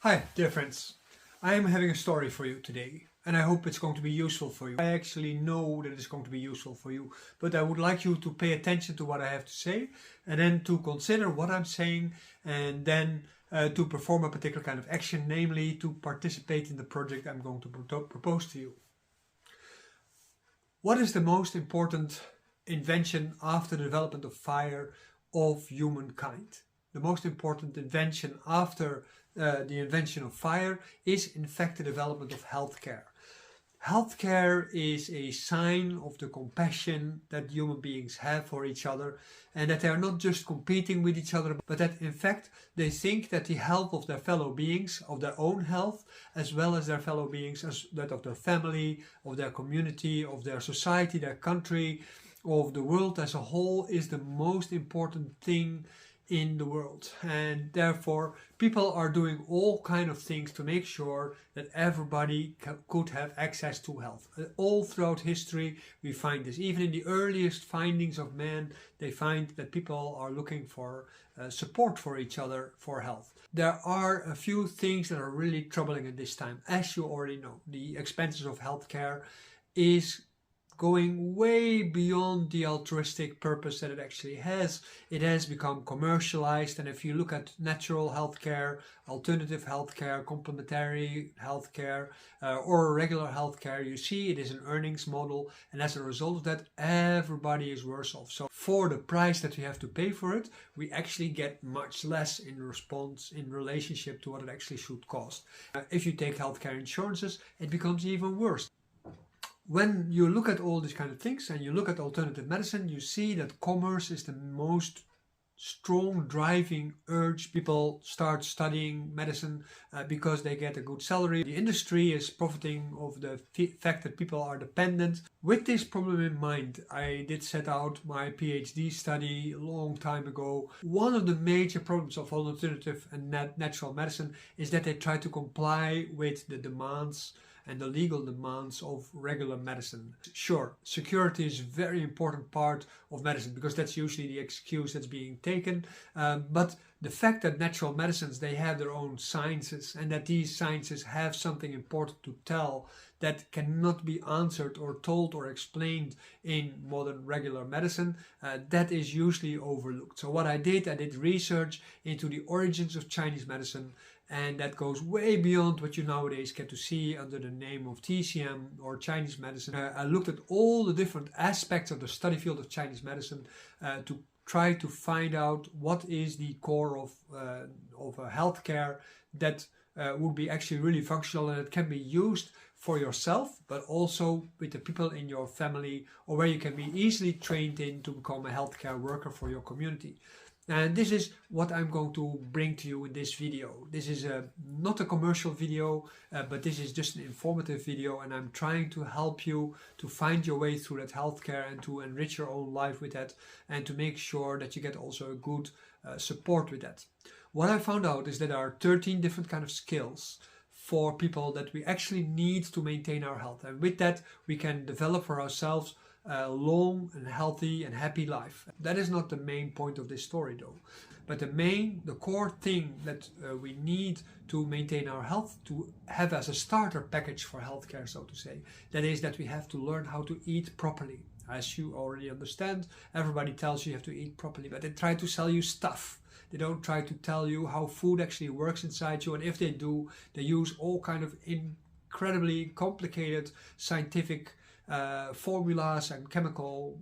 Hi, dear friends. I am having a story for you today, and I hope it's going to be useful for you. I actually know that it's going to be useful for you, but I would like you to pay attention to what I have to say, and then to consider what I'm saying, and then to perform a particular kind of action, namely to participate in the project I'm going to propose to you. What is the most important invention after the development of fire of humankind? The most important invention after the invention of fire is in fact the development of healthcare. Healthcare is a sign of the compassion that human beings have for each other, and that they are not just competing with each other, but that in fact they think that the health of their fellow beings, of their own health, as well as their fellow beings, as that of their family, of their community, of their society, their country, of the world as a whole, is the most important thing in the world. And therefore people are doing all kind of things to make sure that everybody could have access to health. All throughout history we find this. Even in the earliest findings of man, they find that people are looking for support for each other for health. There are a few things that are really troubling at this time. As you already know, the expenses of healthcare is going way beyond the altruistic purpose that it actually has. It has become commercialized, and if you look at natural healthcare, alternative healthcare, complementary healthcare, or regular healthcare, you see it is an earnings model, and as a result of that, everybody is worse off. So for the price that we have to pay for it, we actually get much less in response in relationship to what it actually should cost. If you take healthcare insurances, it becomes even worse. When you look at all these kind of things and you look at alternative medicine, you see that commerce is the most strong driving urge. People start studying medicine because they get a good salary. The industry is profiting of the fact that people are dependent. With this problem in mind, I did set out my PhD study a long time ago. One of the major problems of alternative and natural medicine is that they try to comply with the demands and the legal demands of regular medicine. Sure, security is a very important part of medicine because that's usually the excuse that's being taken, but the fact that natural medicines, they have their own sciences, and that these sciences have something important to tell that cannot be answered or told or explained in modern regular medicine, that is usually overlooked. So what I did research into the origins of Chinese medicine, and that goes way beyond what you nowadays get to see under the name of TCM or Chinese medicine. I looked at all the different aspects of the study field of Chinese medicine to try to find out what is the core of healthcare that would be actually really functional, and it can be used for yourself, but also with the people in your family, or where you can be easily trained in to become a healthcare worker for your community. And this is what I'm going to bring to you in this video. This is not a commercial video, but this is just an informative video, and I'm trying to help you to find your way through that healthcare and to enrich your own life with that, and to make sure that you get also a good support with that. What I found out is that there are 13 different kind of skills for people that we actually need to maintain our health, and with that we can develop for ourselves a long and healthy and happy life. That is not the main point of this story though, but the core thing that we need to maintain our health, to have as a starter package for healthcare, so to say, that is that we have to learn how to eat properly. As you already understand, everybody tells you have to eat properly, but they try to sell you stuff. They don't try to tell you how food actually works inside you, and if they do, they use all kind of incredibly complicated scientific formulas and chemical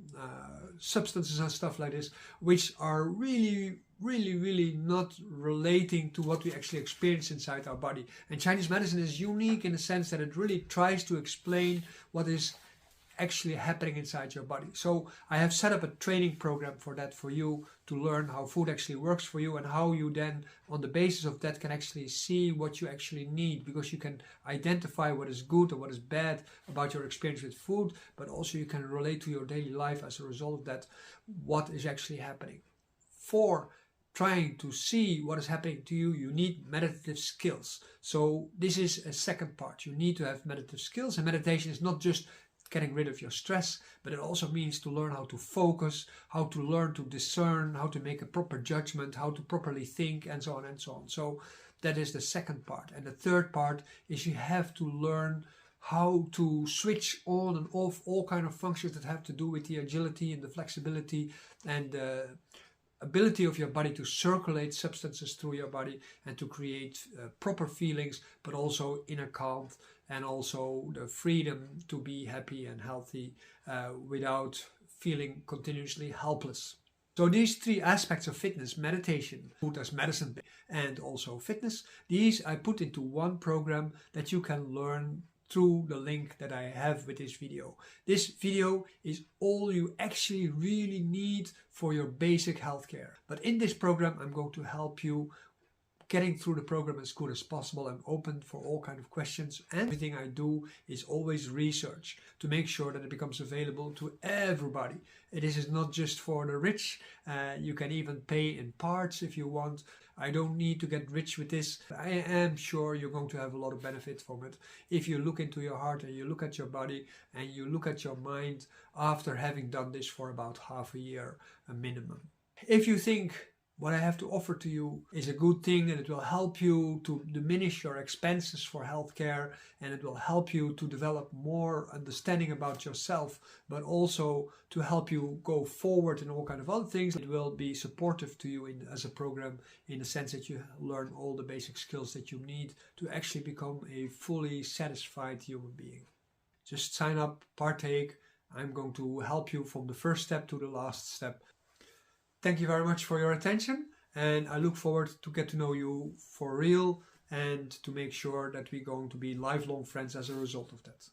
substances and stuff like this, which are really not relating to what we actually experience inside our body. And Chinese medicine is unique in the sense that it really tries to explain what is actually happening inside your body. So I have set up a training program for that, for you to learn how food actually works for you, and how you then on the basis of that can actually see what you actually need, because you can identify what is good and what is bad about your experience with food, but also you can relate to your daily life as a result of that, what is actually happening. For trying to see what is happening to you, you need meditative skills. So this is a second part. You need to have meditative skills, and meditation is not just getting rid of your stress, but it also means to learn how to focus, how to learn to discern, how to make a proper judgment, how to properly think, and so on and so on. So that is the second part. And the third part is you have to learn how to switch on and off all kind of functions that have to do with the agility and the flexibility and the ability of your body to circulate substances through your body and to create proper feelings, but also inner calm and also the freedom to be happy and healthy without feeling continuously helpless. So these three aspects of fitness, meditation, food as medicine, and also fitness, these I put into one program that you can learn through the link that I have with this video. This video is all you actually really need for your basic healthcare. But in this program, I'm going to help you getting through the program as good as possible. I'm open for all kinds of questions, and everything I do is always research to make sure that it becomes available to everybody. This is not just for the rich. You can even pay in parts if you want. I don't need to get rich with this. I am sure you're going to have a lot of benefit from it if you look into your heart and you look at your body and you look at your mind after having done this for about half a year, a minimum. If you think what I have to offer to you is a good thing and it will help you to diminish your expenses for healthcare, and it will help you to develop more understanding about yourself, but also to help you go forward in all kinds of other things, it will be supportive to you as a program in the sense that you learn all the basic skills that you need to actually become a fully satisfied human being. Just sign up, partake. I'm going to help you from the first step to the last step. Thank you very much for your attention, and I look forward to get to know you for real and to make sure that we're going to be lifelong friends as a result of that.